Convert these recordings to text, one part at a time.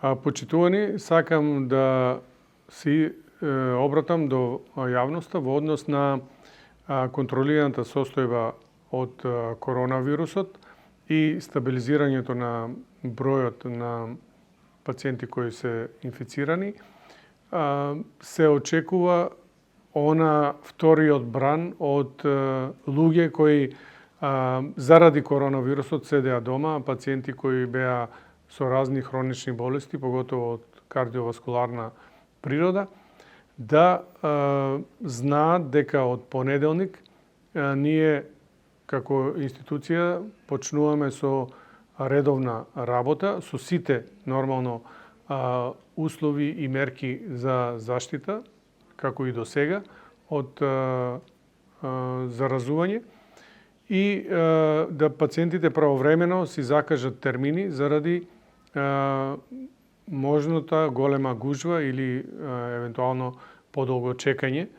Почитувани, сакам да се обратам до јавноста во однос на контролираната состојба од коронавирусот и стабилизирањето на бројот на пациенти кои се инфицирани. Се очекува она вториот бран од луѓе кои заради коронавирусот седеа дома, пациенти кои беа со разни хронични болести, поготово од кардиоваскуларна природа, да знаат дека од понеделник ние како институција почнуваме со редовна работа, со сите нормално услови и мерки за заштита, како и до сега, од заразување, и да пациентите правовремено си закажат термини заради можната голема гужва или евентуално подолго чекање.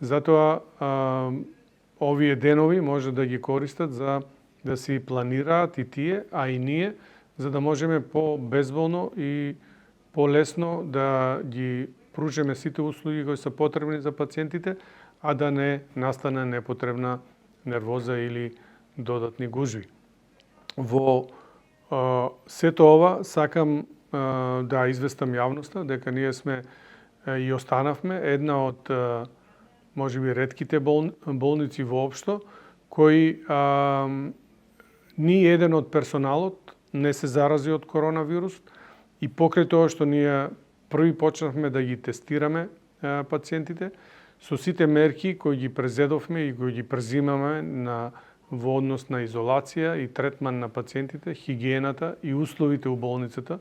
Затоа овие денови може да ги користат за да си планираат и тие, а и ние, за да можеме по-безболно и по-лесно да ги пружиме сите услуги кои се потребни за пациентите, а да не настане непотребна нервоза или додатни гужви. Во сето ова сакам да известам јавноста дека ние сме и останавме една од можеби ретките болници воопшто кои ни еден од персоналот не се зарази од коронавирус и покрај тоа што ние први почнавме да ги тестираме пациентите со сите мерки кои ги презедовме и кои ги презимаме во однос на изолација и третман на пациентите, хигиената и условите у болницата,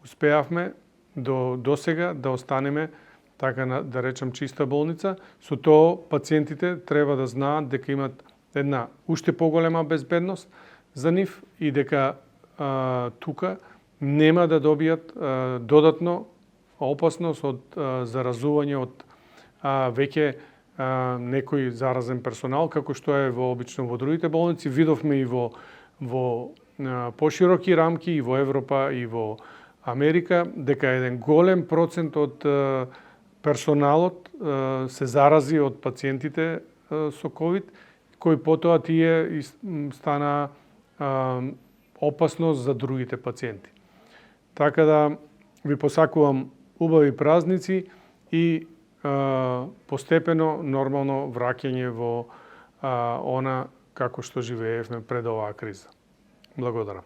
успеавме до сега да останеме така да речем чиста болница. Со тоа пациентите треба да знаат дека имат една уште поголема безбедност за нив и дека тука нема да добијат додатно опасност од заразување од веќе некој заразен персонал, како што е вообично во другите болници. Видовме и во пошироки рамки и во Европа и во Америка дека еден голем процент од персоналот се зарази од пациентите со ковид, кои потоа тие стана опасност за другите пациенти. Така да ви посакувам убави празници и постепено нормално враќање во она како што живеевме пред оваа криза. Благодарам.